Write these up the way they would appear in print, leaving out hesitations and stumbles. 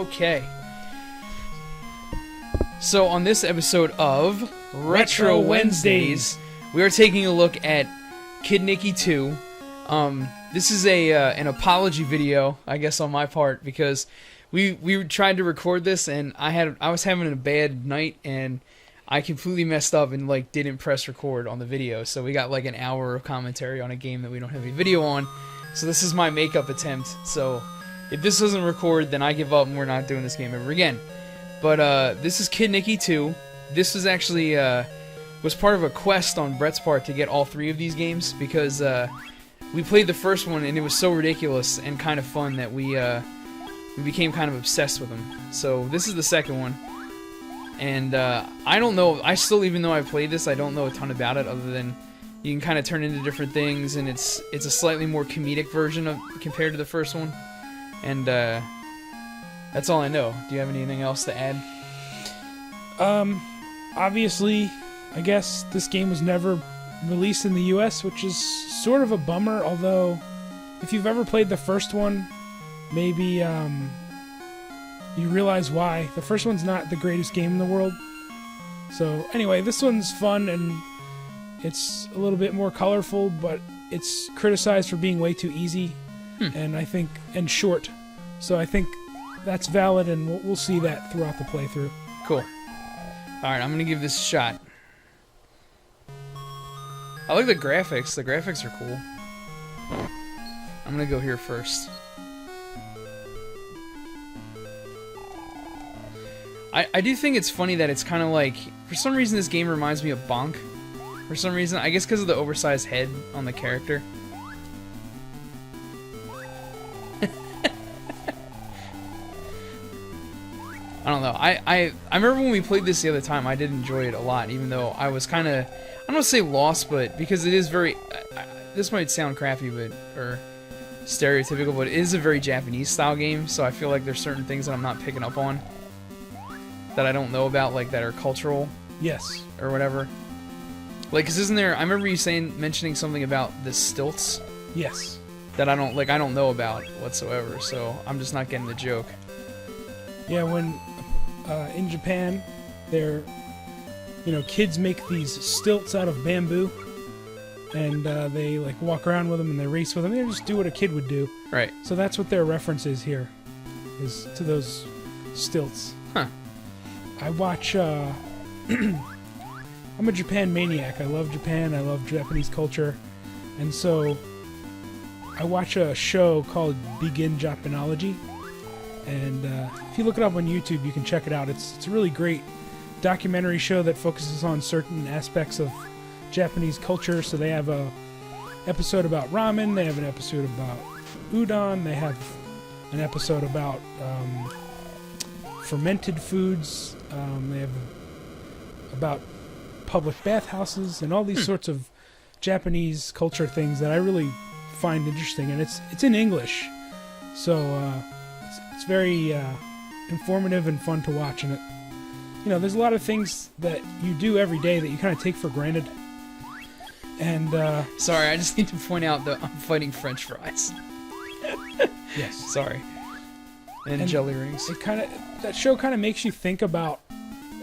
Okay. So on this episode of Retro Wednesdays, we are taking a look at Kid Niki 2. This is an apology video, I guess, on my part, because we tried to record this and I was having a bad night and I completely messed up and didn't press record on the video. So we got an hour of commentary on a game that we don't have any video on. So this is my makeup attempt. So if this doesn't record, then I give up and we're not doing this game ever again. But this is Kid Niki 2. This was actually was part of a quest on Brett's part to get all three of these games, because we played the first one and it was so ridiculous and kind of fun that we became kind of obsessed with them. So this is the second one, and I don't know. I still, even though I played this, I don't know a ton about it other than you can kind of turn into different things, and it's a slightly more comedic version of compared to the first one, and that's all I know. Do you have anything else to add? Obviously, I guess this game was never released in the US, which is sort of a bummer, although if you've ever played the first one, maybe you realize why. The first one's not the greatest game in the world. So anyway, this one's fun and it's a little bit more colorful, but it's criticized for being way too easy and short. So I think that's valid, and we'll see that throughout the playthrough. Cool. Alright, I'm gonna give this a shot. I like the graphics. The graphics are cool. I'm gonna go here first. I do think it's funny that it's kind of for some reason this game reminds me of Bonk. For some reason, I guess because of the oversized head on the character. I don't know. I remember when we played this the other time, I did enjoy it a lot, even though I was kind of, I don't want to say lost, but because it is very, this might sound crappy, or stereotypical, but it is a very Japanese style game, so I feel like there's certain things that I'm not picking up on that I don't know about, that are cultural. Yes. Or whatever. Because isn't there, I remember you mentioning something about the stilts. Yes. That I don't know about whatsoever, so I'm just not getting the joke. Yeah, when in Japan, kids make these stilts out of bamboo, and they walk around with them and they race with them. They just do what a kid would do. Right. So that's what their reference is here, is to those stilts. Huh. I watch. I'm a Japan maniac. I love Japan. I love Japanese culture, and so I watch a show called Begin Japanology. And if you look it up on YouTube, you can check it out. It's a really great documentary show that focuses on certain aspects of Japanese culture. So they have a episode about ramen, they have an episode about udon, they have an episode about fermented foods, they have about public bathhouses, and all these sorts of Japanese culture things that I really find interesting. And it's in English, so it's very informative and fun to watch, and there's a lot of things that you do every day that you kind of take for granted. And sorry, I just need to point out that I'm fighting French fries. Yes, sorry, and jelly rings. That show kind of makes you think about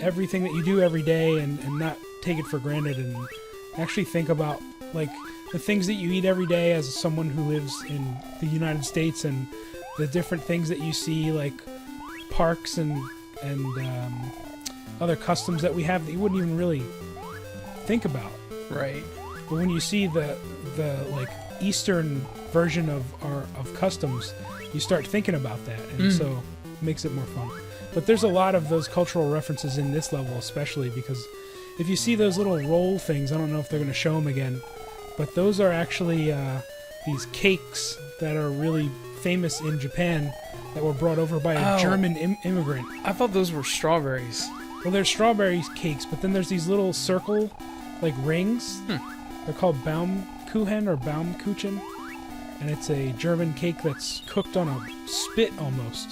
everything that you do every day and not take it for granted, and actually think about the things that you eat every day as someone who lives in the United States, and the different things that you see, like parks and other customs that we have that you wouldn't even really think about. Right. But when you see the Eastern version of customs, you start thinking about that, and so it makes it more fun. But there's a lot of those cultural references in this level, especially because if you see those little roll things, I don't know if they're going to show them again, but those are actually these cakes that are really famous in Japan that were brought over by a German immigrant. I thought those were strawberries. Well, they're strawberry cakes, but then there's these little circle, rings. They're called Baumkuchen or Baumkuchen, and it's a German cake that's cooked on a spit almost.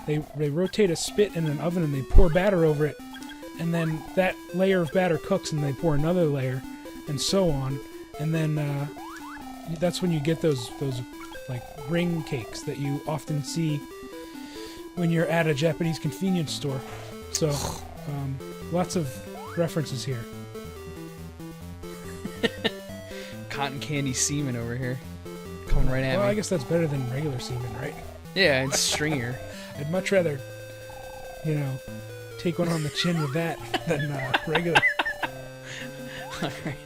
They rotate a spit in an oven and they pour batter over it, and then that layer of batter cooks and they pour another layer, and so on, and then that's when you get those ring cakes that you often see when you're at a Japanese convenience store. So, lots of references here. Cotton candy semen over here. Coming right at me. Well, I guess that's better than regular semen, right? Yeah, it's stringier. I'd much rather, take one on the chin with that than regular. Alright.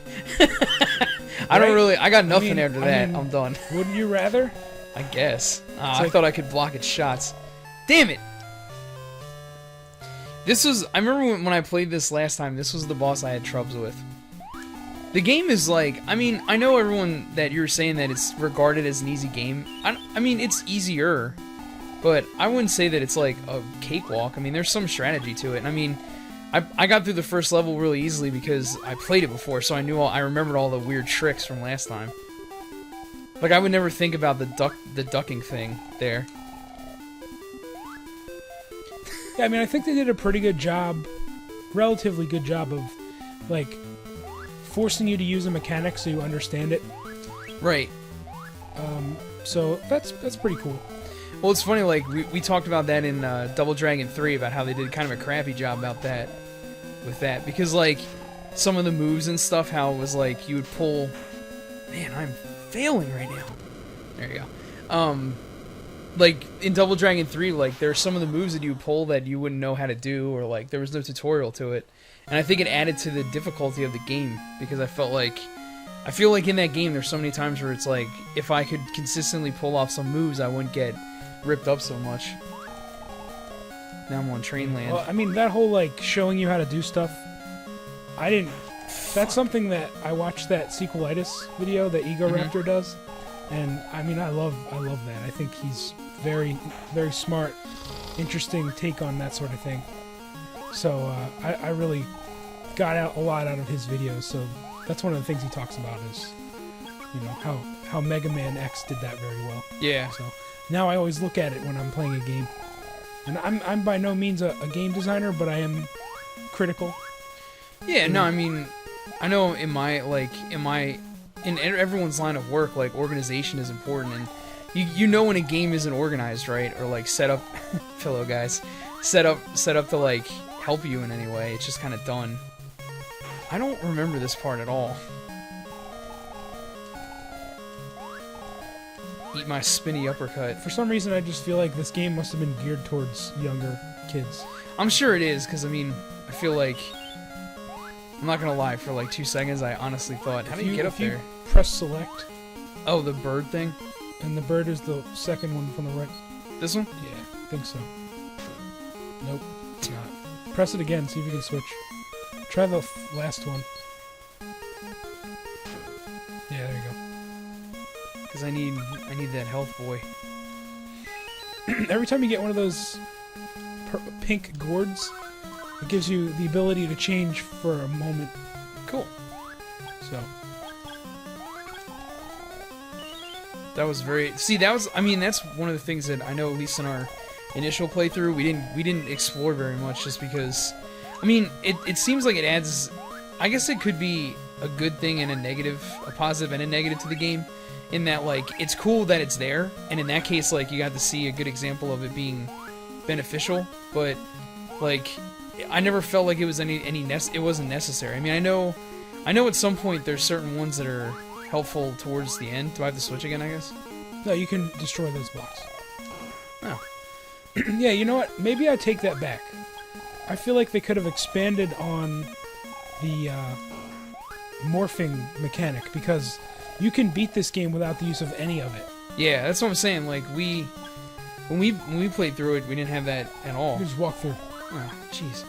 I got nothing after that. I mean, I'm done. Wouldn't you rather? I guess. I thought I could block its shots. Damn it! I remember when I played this last time, this was the boss I had troubles with. The game is like, I mean, I know everyone that you're saying that it's regarded as an easy game. I mean, it's easier, but I wouldn't say that it's like a cakewalk. I mean, there's some strategy to it. And I mean, I got through the first level really easily because I played it before, so I remembered all the weird tricks from last time. Like, I would never think about the ducking thing there. Yeah, I mean, I think they did a pretty good job, relatively good job of, like, forcing you to use a mechanic so you understand it. Right. So that's pretty cool. Well, it's funny, like, we talked about that in Double Dragon 3, about how they did kind of a crappy job about that, with that. Because, like, some of the moves and stuff, how it was like, you would pull... Man, I'm failing right now. There you go. Like, in Double Dragon 3, like, there's some of the moves that you would pull that you wouldn't know how to do, or, like, there was no tutorial to it. And I think it added to the difficulty of the game, because I feel like in that game, there's so many times where it's like, if I could consistently pull off some moves, I wouldn't get ripped up so much. Now I'm on train land. Well, I mean, that whole, like, showing you how to do stuff, that's something that I watched that sequelitis video that Ego Raptor does, and I mean, I love that. I think he's very, very smart, interesting take on that sort of thing. So I really got a lot out of his videos. So that's one of the things he talks about is, how Mega Man X did that very well. Yeah. So now I always look at it when I'm playing a game, and I'm by no means a game designer, but I am critical. Yeah. No, I mean, I know in everyone's line of work, like, organization is important, and you know when a game isn't organized right, or like set up pillow guys set up to like help you in any way. It's just kind of done. I don't remember this part at all. Eat my spinny uppercut. For some reason, I just feel like this game must have been geared towards younger kids. I'm sure it is, because I mean, I feel like, I'm not gonna lie, for like 2 seconds I honestly thought, how do you get up there? You press select. Oh, the bird thing? And the bird is the second one from the right. This one? Yeah, I think so. Nope, it's not. Press it again, see if you can switch. Try the last one. Yeah, there you go. Because I need that health boy. Every time you get one of those pink gourds, it gives you the ability to change for a moment. Cool. So... That was very... See, that was... I mean, that's one of the things that I know, at least in our initial playthrough, we didn't explore very much, just because... I mean, it seems like it adds... I guess it could be a good thing and a negative, a positive and a negative to the game, in that, like, it's cool that it's there, and in that case, like, you got to see a good example of it being beneficial, but, like, I never felt like it was it wasn't necessary. I mean, I know at some point there's certain ones that are helpful towards the end. Do I have to switch again, I guess? No, you can destroy those blocks. Oh. Yeah, you know what? Maybe I take that back. I feel like they could have expanded on the morphing mechanic, because you can beat this game without the use of any of it. Yeah, that's what I'm saying. Like, when we played through it, we didn't have that at all. You just walk through. Oh, jeez.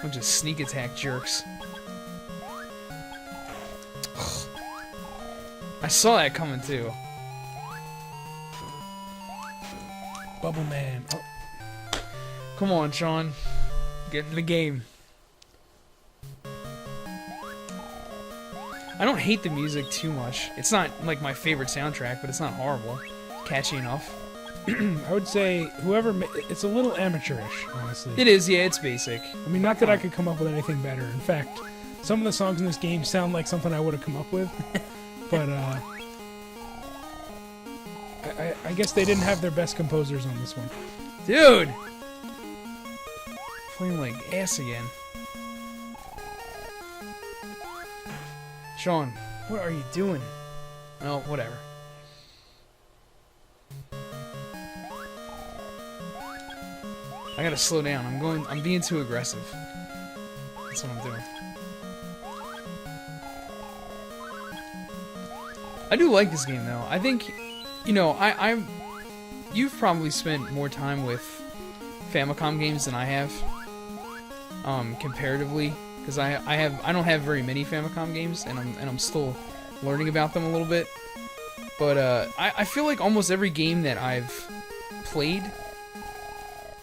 Bunch of sneak attack jerks. Ugh. I saw that coming too. Bubble Man. Oh. Come on, Sean. Get in the game. I don't hate the music too much. It's not like my favorite soundtrack, but it's not horrible. Catchy enough. I would say it's a little amateurish, honestly. It is, yeah, it's basic. I mean, not that I could come up with anything better. In fact, some of the songs in this game sound like something I would have come up with, but I guess they didn't have their best composers on this one. Dude! Playing like ass again. Sean, what are you doing? Well, whatever. I gotta slow down. I'm being too aggressive. That's what I'm doing. I do like this game though. I think, you know, you've probably spent more time with Famicom games than I have, comparatively, because I don't have very many Famicom games, and I'm still learning about them a little bit. But I feel like almost every game that I've played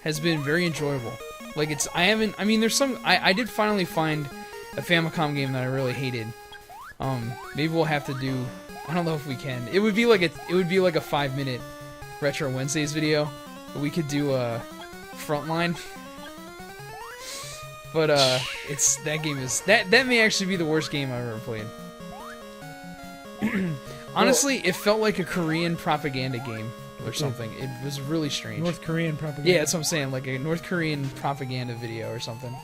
has been very enjoyable. Like I mean, there's some I did finally find a Famicom game that I really hated. Maybe we'll have to do. I don't know if we can. It would be like a 5-minute Retro Wednesdays video. But we could do a Frontline. But that game is that may actually be the worst game I've ever played. Honestly, it felt like a Korean propaganda game or something. It was really strange. North Korean propaganda. Yeah, that's what I'm saying. Like a North Korean propaganda video or something.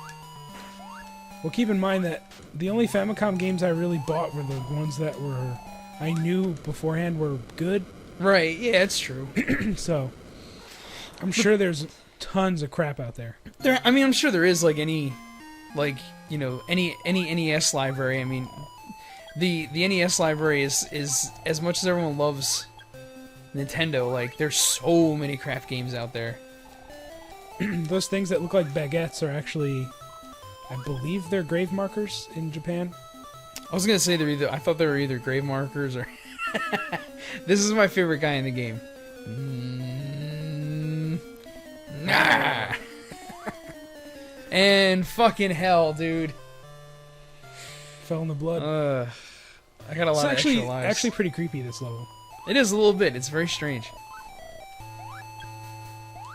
Well, keep in mind that the only Famicom games I really bought were the ones that were I knew beforehand were good. Right. Yeah, it's true. So I'm sure there's tons of crap out there. I mean, I'm sure there is any NES library. I mean, the NES library is as much as everyone loves Nintendo. Like, there's so many crap games out there. Those things that look like baguettes are actually, I believe, they're grave markers in Japan. I was gonna say I thought they were either grave markers or. This is my favorite guy in the game. Nah. And fucking hell, dude. Fell in the blood. I got a lot of extra lives. It's actually pretty creepy, this level. It is a little bit. It's very strange.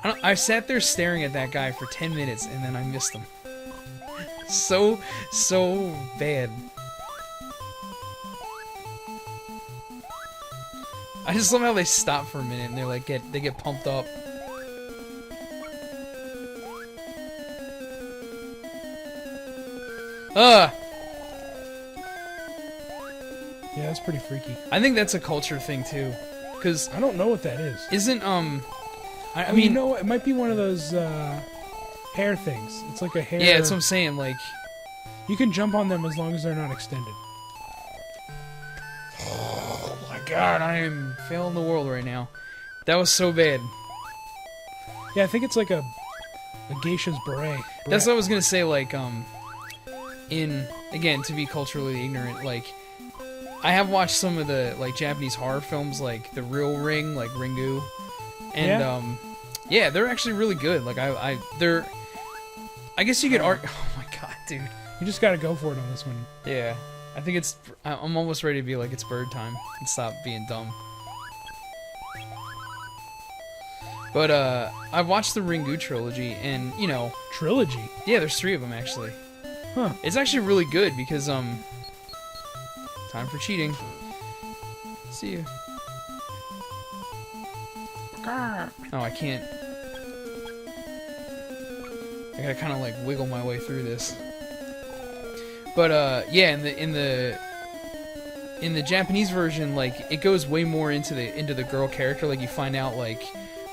I sat there staring at that guy for 10 minutes and then I missed him. So bad. I just love how they stop for a minute and they're like they get pumped up. Yeah, that's pretty freaky. I think that's a culture thing too, because I don't know what that is. Isn't I mean, you know, it might be one of those hair things. It's like a hair. Yeah, that's what I'm saying. Like, you can jump on them as long as they're not extended. Oh my god, I am failing the world right now. That was so bad. Yeah, I think it's like a geisha's beret. That's what I was gonna say. Like, again, to be culturally ignorant, like, I have watched some of the Japanese horror films, like The Real Ring, like Ringu, and yeah, they're actually really good. Like I guess you could Oh my god, dude! You just gotta go for it on this one. Yeah, I think I'm almost ready to be like, it's bird time and stop being dumb. But I've watched the Ringu trilogy, and you know, trilogy. Yeah, there's 3 of them actually. Huh. It's actually really good because time for cheating. See you. Oh, I can't. I gotta kind of like wiggle my way through this. But yeah, in the Japanese version, like, it goes way more into the girl character. Like, you find out like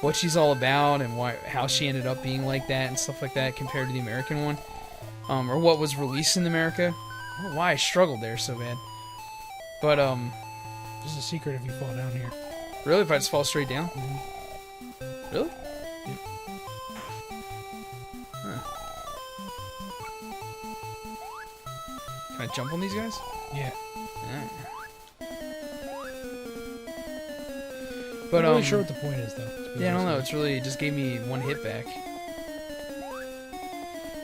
what she's all about and how she ended up being like that and stuff like that compared to the American one, or what was released in America. I don't know why I struggled there so bad. But there's a secret if you fall down here. Really? If I just fall straight down? Mm-hmm. Really? Yep. Huh. Can I jump on these guys? Yeah. Alright. But I'm not really sure what the point is, though. Yeah, I don't know. It's really, it just gave me 1 hit back.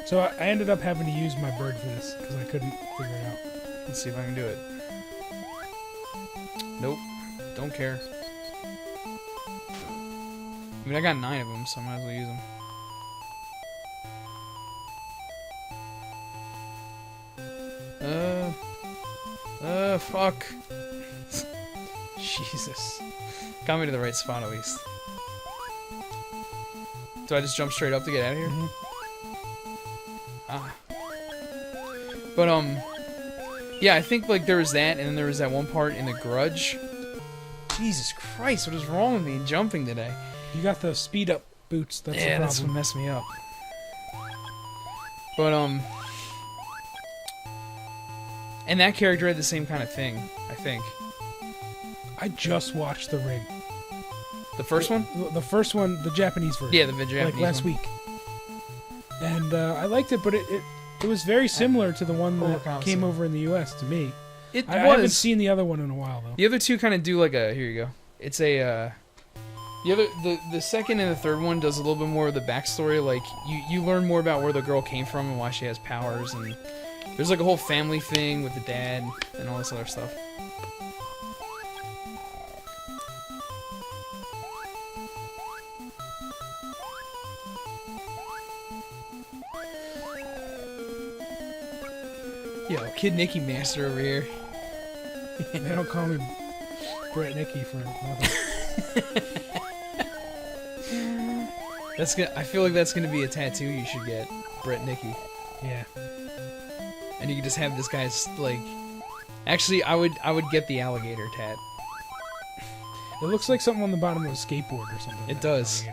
So I ended up having to use my bird for this because I couldn't figure it out. Let's see if I can do it. Nope. Don't care. I mean, I got 9 of them, so I might as well use them. fuck? Jesus. Got me to the right spot at least. Do I just jump straight up to get out of here? Mm-hmm. Ah. But, yeah, I think, like, there was that, and then there was that one part in The Grudge. Jesus Christ, what is wrong with me in jumping today? You got the speed up boots. That's the problem. That's what messed me up. But, and that character had the same kind of thing, I think. I just watched The Ring. The first one? The first one, the Japanese version. Yeah, the Japanese like last one. week. And I liked it, but it was very similar to the one that came over in the U.S. to me. I haven't seen the other one in a while, though. The other two kind of do like a... Here you go. It's a... the second and the third one does a little bit more of the backstory. Like, you learn more about where the girl came from and why she has powers. And there's like a whole family thing with the dad and all this other stuff. Yo, Kid Niki master over here. They don't call me Brett Niki for nothing. That's gonna. I feel like that's gonna be a tattoo you should get, Brett Niki. Yeah. And you can just have this guy's like. Actually, I would get the alligator tat. It looks like something on the bottom of a skateboard or something. It does.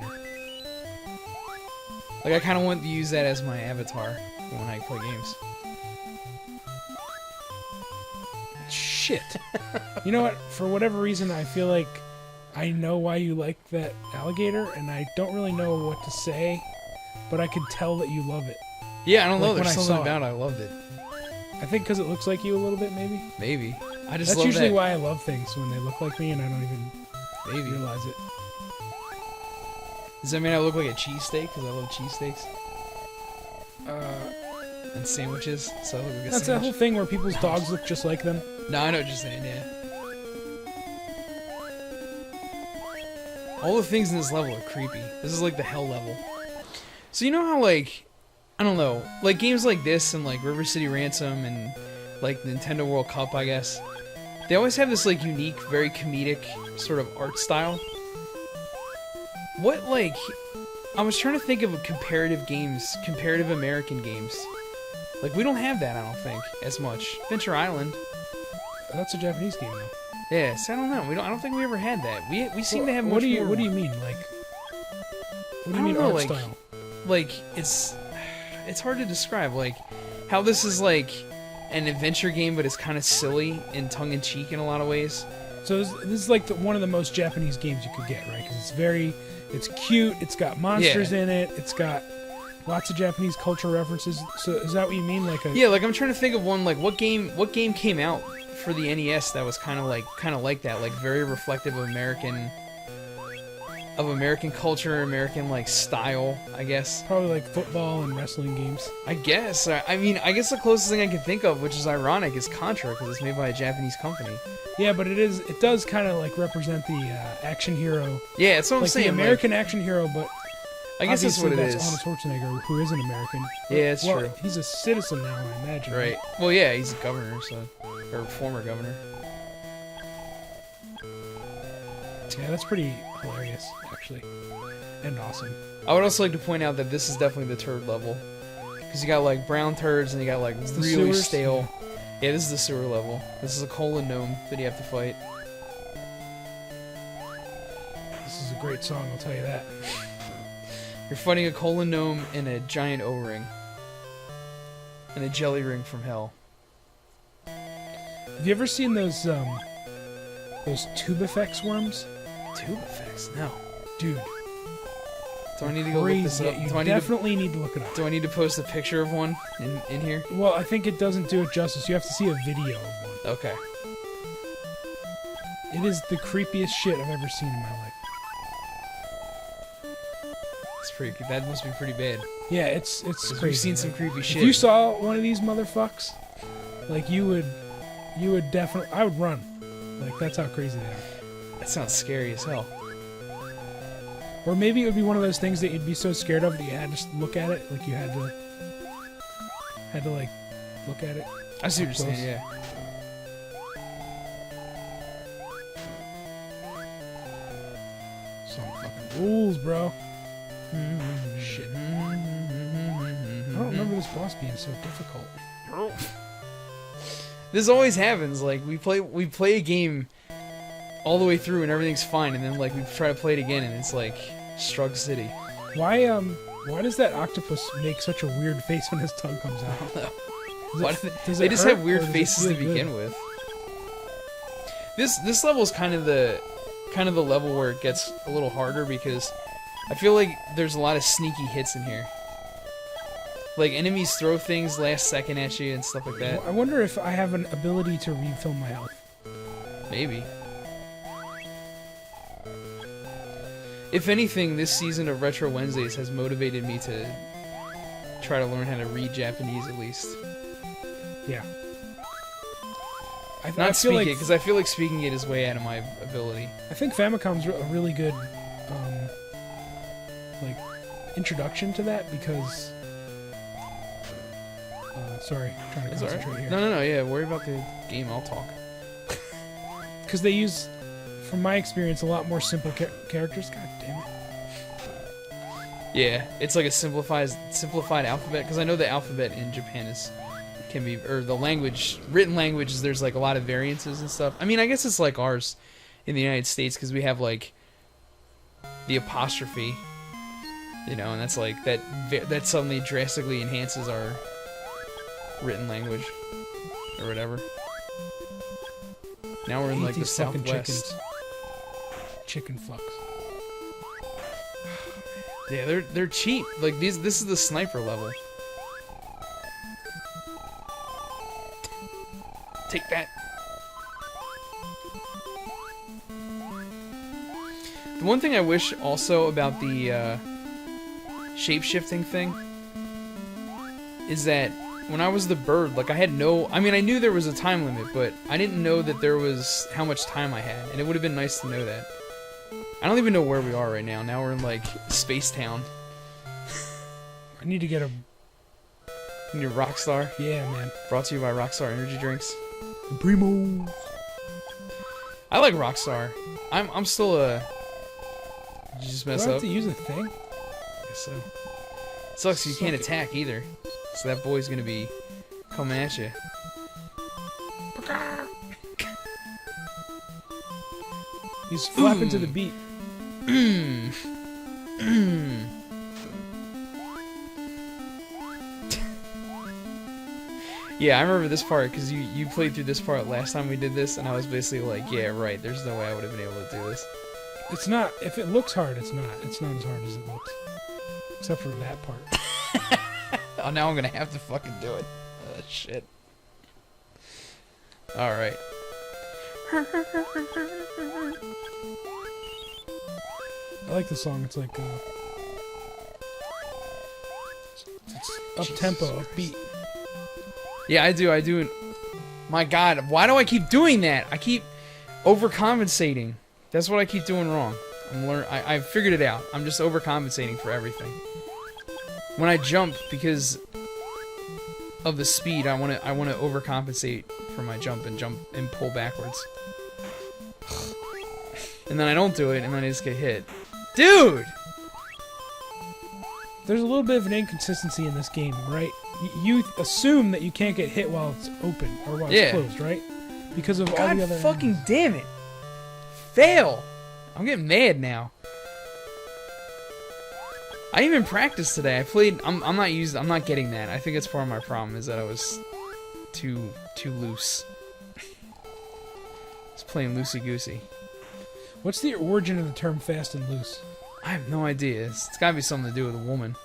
Like I kind of want to use that as my avatar when I play games. Shit. You know what? For whatever reason, I feel like I know why you like that alligator, and I don't really know what to say, but I could tell that you love it. Yeah, I don't know. Like There's when I something saw about it. it. I loved it. I think because it looks like you a little bit, maybe. Maybe. I just That's love usually that. why I love things, when they look like me and I don't even Maybe. realize it. Does that mean I look like a cheesesteak? Because I love cheesesteaks. And sandwiches. So I look like a That's that sandwich. whole thing where people's dogs look just like them. No, I know what you're saying, yeah. All the things in this level are creepy. This is like the hell level. So you know how, like, I don't know, like games like this and like River City Ransom and like Nintendo World Cup, I guess, they always have this like unique, very comedic sort of art style. What, like, I was trying to think of comparative games, comparative American games. Like, we don't have that, I don't think, as much. Adventure Island. That's a Japanese game, though. Yeah, so I don't know. I don't think we ever had that. We seem to have much What do you more. What do you mean? Like, what do you I mean don't know, art like- style? Like, it's hard to describe. Like, how this is like an adventure game, but it's kind of silly and tongue-in-cheek in a lot of ways. So this is like one of the most Japanese games you could get, right? Because it's cute. It's got monsters in it. It's got lots of Japanese cultural references. So is that what you mean? Like a Yeah, like I'm trying to think of one. Like, what game came out for the NES that was kind of like that, like very reflective of American culture, American like style, I guess. probably like football and wrestling games. I guess. I mean, I guess the closest thing I can think of, which is ironic, is Contra because it's made by a Japanese company. Yeah, but it does kind of like represent the action hero, Yeah, that's what I'm like saying. the American action hero, but I guess that's what it obviously is. that's Arnold Schwarzenegger, who is an American. Yeah, it's well, true. He's a citizen now, I imagine. Right. Well, yeah, he's a governor, so, or former governor. Yeah, that's pretty hilarious, actually, and awesome. I would also like to point out that this is definitely the turd level, because you got like brown turds and you got like the really sewers? stale. Yeah, this is the sewer level. This is a colon gnome that you have to fight. This is a great song, I'll tell you that. You're fighting a colon gnome and a giant O-ring. And a jelly ring from hell. Have you ever seen those tube effects worms? Tube effects? No. Dude, Do I need to go look this crazy. up? You Do I need definitely need to look it up. to post a picture of one in here? Well, I think it doesn't do it justice. You have to see a video of one. Okay. It is the creepiest shit I've ever seen in my life. It's pretty. That must be pretty bad. Yeah, it's 'Cause crazy. we've seen right? some creepy shit. If you saw one of these motherfucks, like you would definitely. I would run. Like that's how crazy they are. That sounds scary as hell. Or maybe it would be one of those things that you'd be so scared of that you had to just look at it. Like you had to like look at it. I see what you're Up saying, close. yeah. song fucking rules, bro. Shit. I don't remember this boss being so difficult. This always happens. Like we play a game all the way through and everything's fine, and then like we try to play it again and it's like Strug City. Why does that octopus make such a weird face when his tongue comes out? They just have weird faces to begin with. This level is kind of the level where it gets a little harder because I feel like there's a lot of sneaky hits in here. Like enemies throw things last second at you and stuff like that. I wonder if I have an ability to refill my health. Maybe. If anything, this season of Retro Wednesdays has motivated me to try to learn how to read Japanese at least. Yeah. Not speak it, because I feel like speaking it is way out of my ability. I think Famicom's a really good, like, introduction to that because... sorry, I'm trying to concentrate here. No, yeah, worry about the game, I'll talk. Because they use, from my experience, a lot more simple characters. God damn it. Yeah, it's like a simplified alphabet, because I know the alphabet in Japan can be, or the language, written languages, there's like a lot of variances and stuff. I mean, I guess it's like ours in the United States, because we have like the apostrophe, you know, and that's like, that suddenly drastically enhances our written language, or whatever. Now we're in like the Southwest. Chicken fucks. Yeah, they're cheap. Like this is the sniper level. Take that. The one thing I wish also about the shape-shifting thing is that when I was the bird, like I knew there was a time limit, but I didn't know that there was how much time I had, and it would have been nice to know that. I don't even know where we are right now. Now we're in like Space Town. I need to get a... You need Rockstar? Yeah, man. Brought to you by Rockstar Energy Drinks. Primo. I like Rockstar. I'm still a... Did you just mess Do I up? have to use a thing? I guess so. Sucks you can't attack either. So that boy's gonna be coming at you. He's flapping to the beat. Yeah, I remember this part because you played through this part last time we did this, and I was basically like, yeah, right. There's no way I would have been able to do this. It's not. If it looks hard, it's not. It's not as hard as it looks, except for that part. Oh, now I'm gonna have to fucking do it. Oh, shit. All right. I like the song. It's like it's up tempo, upbeat. Yeah, I do. My God, why do I keep doing that? I keep overcompensating. That's what I keep doing wrong. I figured it out. I'm just overcompensating for everything. When I jump, because of the speed, I want to overcompensate for my jump and pull backwards. And then I don't do it, and then I just get hit. Dude! There's a little bit of an inconsistency in this game, right? You assume that you can't get hit while it's open, or while it's closed, right? Because of all the other... God fucking damn it! Fail! I'm getting mad now. I even practiced today. I played... I'm not getting that. I think that's part of my problem, is that I was too loose. I was playing loosey-goosey. What's the origin of the term fast and loose? I have no idea. It's gotta be something to do with a woman.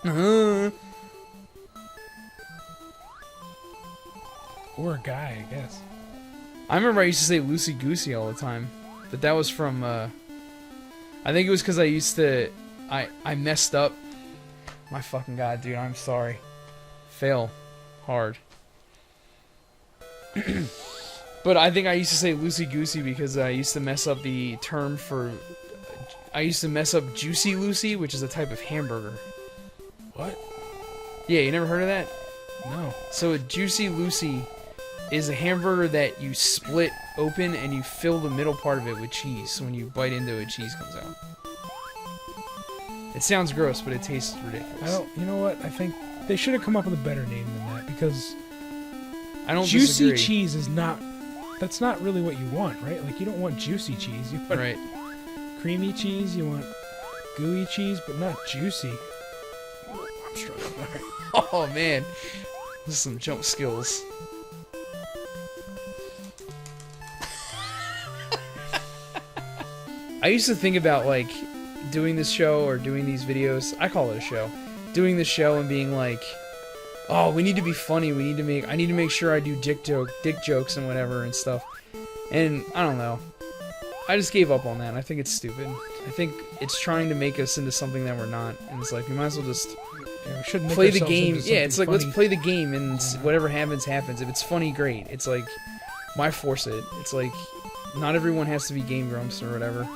Or a guy, I guess. I remember I used to say loosey-goosey all the time. But that was from, I think it was because I used to... I messed up. My fucking God, dude, I'm sorry. Fail. Hard. But I think I used to say loosey-goosey because I used to mess up the term for... I used to mess up Juicy Lucy, which is a type of hamburger. What? Yeah, you never heard of that? No. So a Juicy Lucy is a hamburger that you split open and you fill the middle part of it with cheese. So when you bite into it, cheese comes out. It sounds gross, but it tastes ridiculous. You know what? I think they should have come up with a better name than that, because I don't juicy disagree. cheese is not. That's not really what you want, right? Like, you don't want juicy cheese. You want Right. creamy cheese. You want gooey cheese, but not juicy. I'm struggling. All right. Oh man, this is some jump skills. I used to think about like doing this show or doing these videos. I call it a show. Doing this show and being like, oh, we need to be funny. I need to make sure I do dick jokes and whatever and stuff. And I don't know. I just gave up on that. I think it's stupid. I think it's trying to make us into something that we're not. And it's like, we might as well just We shouldn't make play the ourselves game. into Yeah, it's like, something let's play the game and whatever happens, happens. If it's funny, great. It's like, why force it? It's like, not everyone has to be Game Grumps or whatever.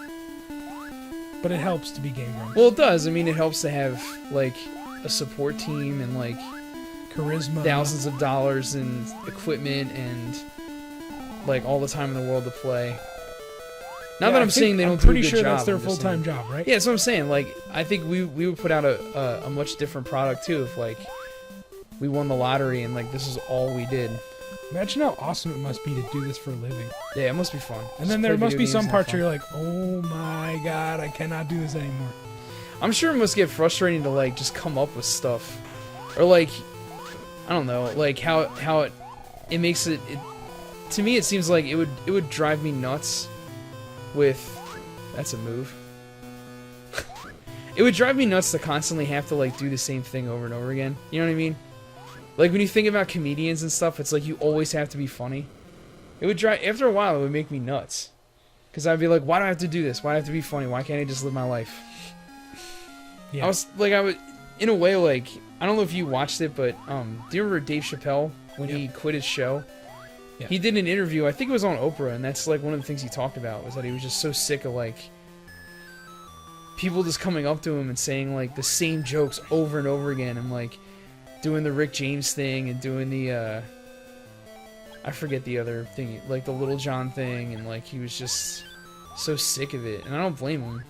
But it helps to be Game Grumps. Well, it does. I mean, it helps to have, like, a support team and, like, Charisma. thousands of dollars in equipment and, like, all the time in the world to play. Not that I'm saying they don't do a good job. I'm pretty sure that's their I'm just full-time saying. job, right? Yeah, that's what I'm saying. Like, I think we would put out a much different product, too, if, like, we won the lottery and, like, this is all we did. Imagine how awesome it must be to do this for a living. Yeah, it must be fun. And then there must be some parts where you're like, oh my god, I cannot do this anymore. I'm sure it must get frustrating to, like, just come up with stuff. Or, like, I don't know, like, how it makes it... To me, it seems like it would drive me nuts with... That's a move. It would drive me nuts to constantly have to, like, do the same thing over and over again. You know what I mean? Like, when you think about comedians and stuff, it's like you always have to be funny. It would drive... After a while, it would make me nuts. Because I'd be like, why do I have to do this? Why do I have to be funny? Why can't I just live my life? Yeah. I would... In a way, like... I don't know if you watched it, but, do you remember Dave Chappelle? When he quit his show? Yeah. He did an interview, I think it was on Oprah, and that's, like, one of the things he talked about, was that he was just so sick of, like... people just coming up to him and saying, like, the same jokes over and over again, and, like... doing the Rick James thing and doing the I forget the other thing, like the Little John thing, and like he was just so sick of it, and I don't blame him.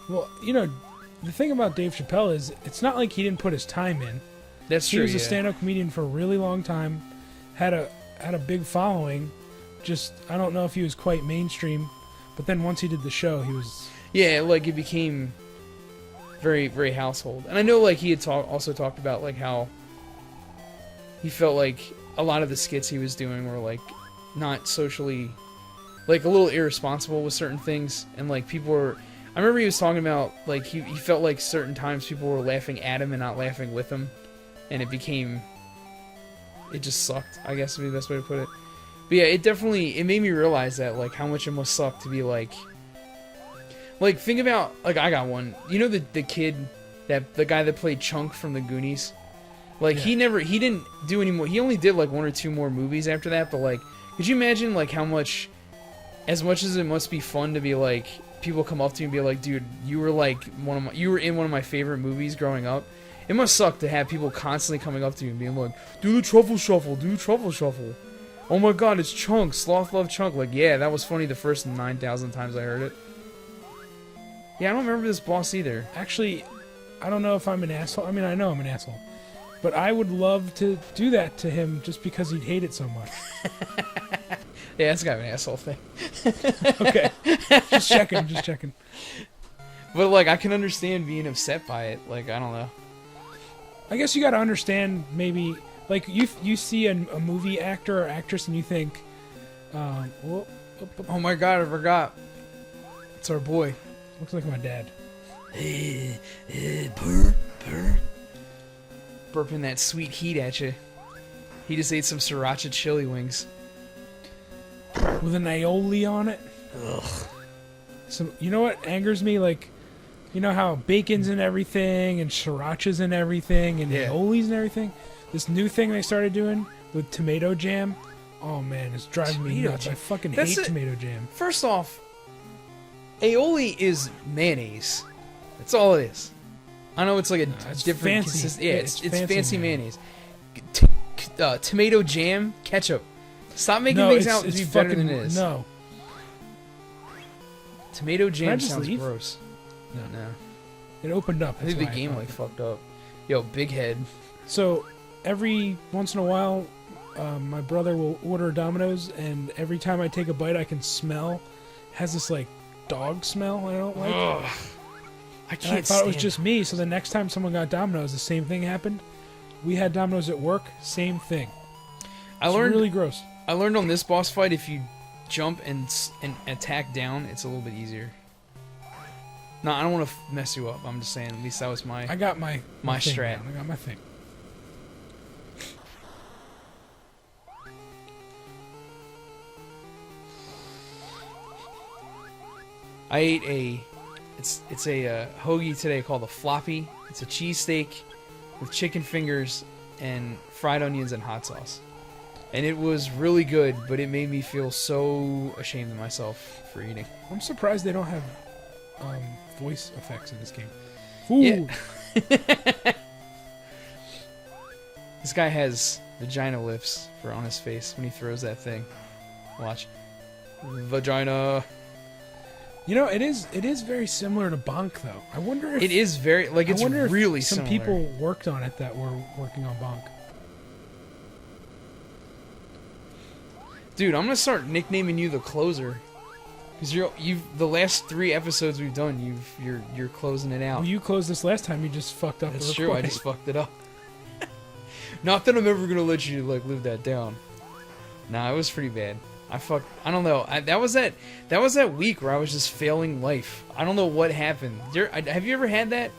Well, you know, the thing about Dave Chappelle is it's not like he didn't put his time in. That's true. He was a stand-up comedian for a really long time, had a big following. Just I don't know if he was quite mainstream, but then once he did the show, he was like it became very, very household. And I know, like, he had also talked about, like, how he felt like a lot of the skits he was doing were, like, not socially, like, a little irresponsible with certain things. And, like, people were... I remember he was talking about, like, he felt like certain times people were laughing at him and not laughing with him. And it became... It just sucked, I guess would be the best way to put it. But, yeah, it made me realize that, like, how much it must suck to be, like... Like, think about, like, I got one. You know the kid, the guy that played Chunk from the Goonies? Like, Yeah. he didn't do any more, he only did, like, 1 or 2 more movies after that, but, like, could you imagine, like, how much, as much as it must be fun to be, like, people come up to you and be like, dude, you were, like, you were in one of my favorite movies growing up. It must suck to have people constantly coming up to you and being like, do the truffle shuffle, do the truffle shuffle. Oh my god, it's Chunk, Sloth Love Chunk. Like, yeah, that was funny the first 9,000 times I heard it. Yeah, I don't remember this boss either. actually. I don't know if I'm an asshole. I mean, I know I'm an asshole, but I would love to do that to him just because he'd hate it so much. Yeah, that's kind of an asshole thing. Okay, just checking. But, like, I can understand being upset by it. Like, I don't know. I guess you got to understand maybe like you see a movie actor or actress and you think, Oh my god, I forgot. It's our boy. looks like my dad. Burping that sweet heat at you. He just ate some sriracha chili wings. With an aioli on it. Ugh. So you know what angers me? Like, you know how bacon's and everything, and sriracha's and everything, and aiolis and everything. This new thing they started doing with tomato jam. Oh man, it's driving me nuts. I fucking hate tomato jam. First off, aioli is mayonnaise. That's all it is. I know it's like a different consistency. Yeah, it's fancy mayonnaise. Tomato jam, ketchup. Stop making things out to be better than it is. No. Tomato jam sounds gross. No. It opened up. I think That's the why game thought like that. fucked up. Yo, big head. So every once in a while, my brother will order Domino's, and every time I take a bite, I can smell. It has this like dog smell I don't like. Ugh. I And can't I thought it was stand just me. So the next time someone got Domino's, the same thing happened. We had Domino's at work, same thing. I It's learned really gross. I learned on this boss fight, if you jump and attack down, it's a little bit easier. No, I don't want to mess you up. I'm just saying, at least that was my... I got my My thing strat. down. I got my thing. I ate it's a hoagie today called a floppy. It's a cheesesteak with chicken fingers and fried onions and hot sauce. And it was really good, but it made me feel so ashamed of myself for eating. I'm surprised they don't have voice effects in this game. Ooh. Yeah. This guy has vagina lips on his face when he throws that thing. Watch. Vagina. You know, it is very similar to Bonk, though. I wonder if It is very, like, it's I wonder if really some similar. people worked on it that were working on Bonk. Dude, I'm gonna start nicknaming you the closer. Because you've the last 3 episodes we've done, you're closing it out. Well, you closed this last time. You just fucked up. That's the true. I recording. just fucked it up. Not that I'm ever gonna let you like live that down. Nah, it was pretty bad. I don't know. That was that week where I was just failing life. I don't know what happened. Have you ever had that?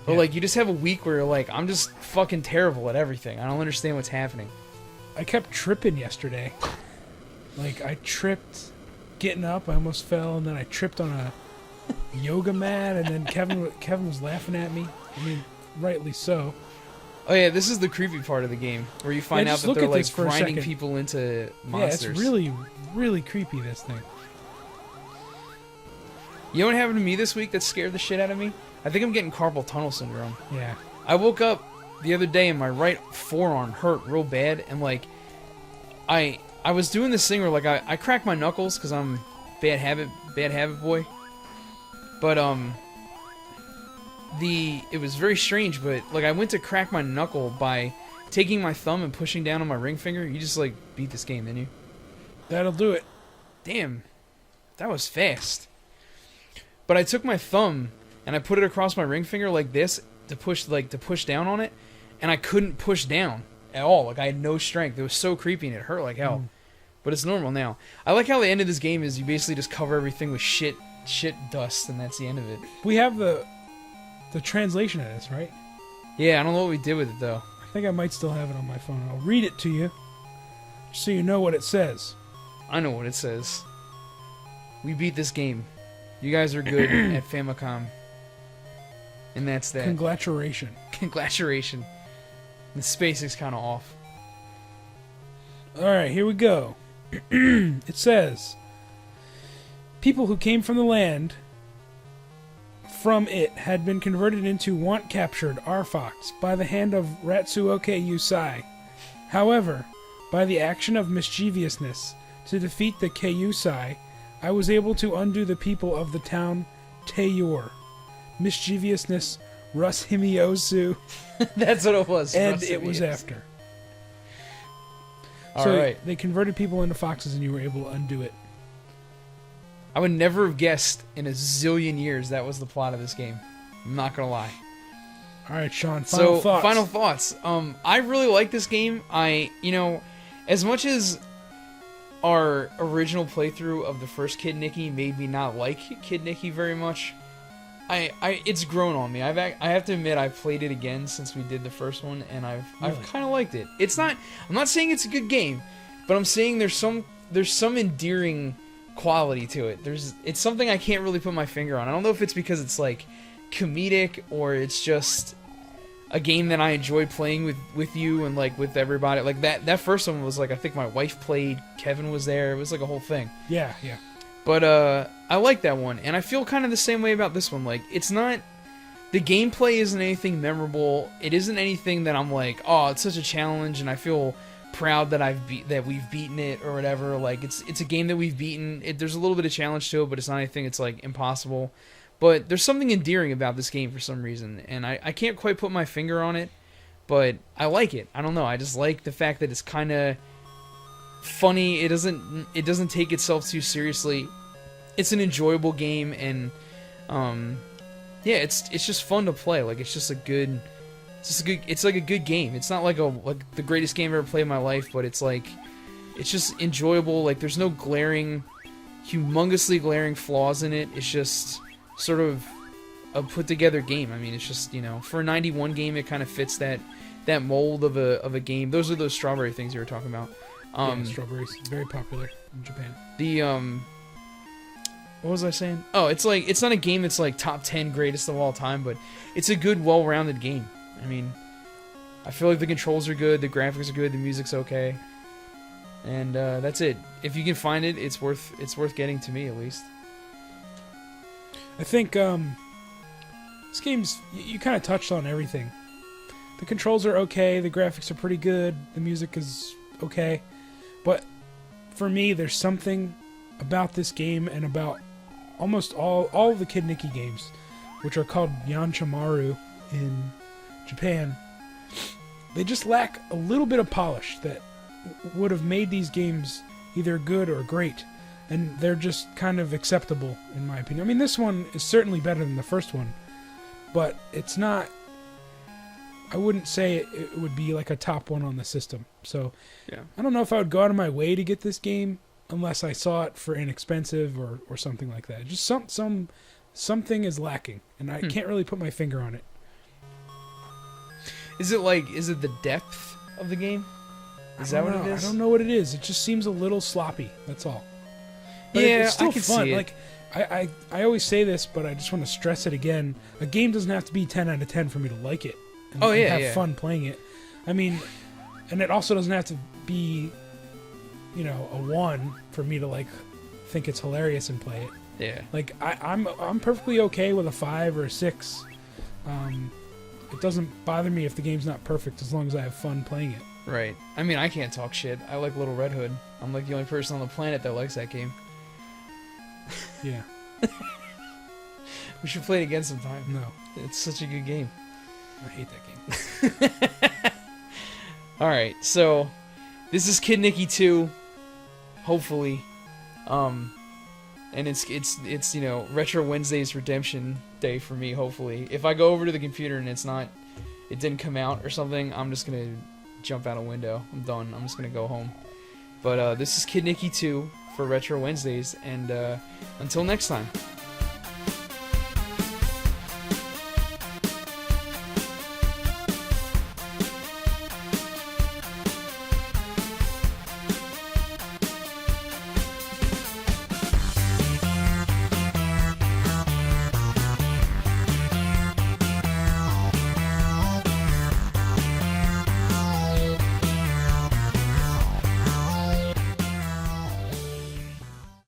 Or Yeah. like you just have a week where you're like, I'm just fucking terrible at everything. I don't understand what's happening. I kept tripping yesterday. Like I tripped getting up. I almost fell, and then I tripped on a yoga mat, and then Kevin was laughing at me. I mean, rightly so. Oh yeah, this is the creepy part of the game where you find out just that look they're at like this for a grinding second. people into monsters. Yeah, it's really, really creepy. This thing. You know what happened to me this week that scared the shit out of me? I think I'm getting carpal tunnel syndrome. Yeah. I woke up the other day and my right forearm hurt real bad, and like I was doing this thing where like I crack my knuckles because I'm bad habit boy. But it was very strange, but like I went to crack my knuckle by taking my thumb and pushing down on my ring finger. You just like beat this game, didn't you? That'll do it. Damn, that was fast. But I took my thumb and I put it across my ring finger like this to push down on it, and I couldn't push down at all. Like I had no strength. It was so creepy and it hurt like hell. But it's normal now. I like how the end of this game is you basically just cover everything with shit dust, and that's the end of it. We have the translation of this, right? Yeah, I don't know what we did with it though. I think I might still have it on my phone. I'll read it to you, just so you know what it says. I know what it says. We beat this game. You guys are good at Famicom. And that's that. Congratulations. Congratulations. The spacing's kind of off. All right, here we go. It says, people who came from the land from it had been converted into want-captured Arfox by the hand of Ratsuoke Yusai. However, by the action of mischievousness to defeat the Keiyusai, I was able to undo the people of the town Teyur. Mischievousness, Rus Himiosu, That's what it was. and it was after. All So right. they converted people into foxes, and you were able to undo it. I would never have guessed in a zillion years that was the plot of this game. I'm not gonna lie. All right, Sean. Final thoughts. Final thoughts. I really like this game. As much as our original playthrough of the first Kid Niki made me not like Kid Niki very much, it's grown on me. I have to admit I've played it again since we did the first one, and I've kind of liked it. I'm not saying it's a good game, but I'm saying there's some endearing quality to it. It's something I can't really put my finger on. I don't know if it's because it's like comedic or it's just a game that I enjoy playing with you and like with everybody. Like that first one was like I think my wife played, Kevin was there. It was like a whole thing. Yeah. But I like that one, and I feel kind of the same way about this one. Like it's not the gameplay isn't anything memorable. It isn't anything that I'm like, oh, it's such a challenge, and I feel proud that we've beaten it or whatever. Like it's a game that we've beaten. There's a little bit of challenge to it, but it's not anything. It's like impossible. But there's something endearing about this game for some reason, and I can't quite put my finger on it, but I like it. I don't know. I just like the fact that it's kind of funny. It doesn't take itself too seriously. It's an enjoyable game, and yeah, it's just fun to play. Like it's like a good game. It's not like the greatest game I've ever played in my life, but it's just enjoyable. Like there's no humongously glaring flaws in it. It's just sort of a put together game. I mean, it's just, for a 91 game, it kind of fits that mold of a game. Those are those strawberry things you were talking about. Yeah, strawberries, very popular in Japan. What was I saying? Oh, it's not a game that's like top 10 greatest of all time, but it's a good, well-rounded game. I mean, I feel like the controls are good, the graphics are good, the music's okay, and that's it. If you can find it, it's worth getting, to me at least. I think this game's, you kind of touched on everything. The controls are okay, the graphics are pretty good, the music is okay, but for me, there's something about this game and about almost all of the Kid Niki games, which are called Yanchamaru in Japan. They just lack a little bit of polish that would have made these games either good or great, and they're just kind of acceptable in my opinion. I mean, this one is certainly better than the first one, but it's not, I wouldn't say it would be like a top one on the system. So yeah, I don't know if I would go out of my way to get this game unless I saw it for inexpensive or something like that. Just something is lacking, and I can't really put my finger on it. Is it the depth of the game? Is that what it is? I don't know what it is. It just seems a little sloppy. That's all. But yeah, it's still I can fun. see it. Like I always say this, but I just want to stress it again. A game doesn't have to be 10 out of 10 for me to like it. And have fun playing it. I mean, and it also doesn't have to be, a 1 for me to like think it's hilarious and play it. Yeah. Like I'm perfectly okay with a 5 or a 6. It doesn't bother me if the game's not perfect as long as I have fun playing it. Right. I mean, I can't talk shit. I like Little Red Hood. I'm like the only person on the planet that likes that game. Yeah. We should play it again sometime. No. It's such a good game. I hate that game. Alright, so this is Kid Niki 2. Hopefully. And it's Retro Wednesdays redemption day for me, hopefully. If I go over to the computer and it didn't come out or something, I'm just gonna jump out a window. I'm done. I'm just gonna go home. But this is Kid Niki 2 for Retro Wednesdays, and until next time.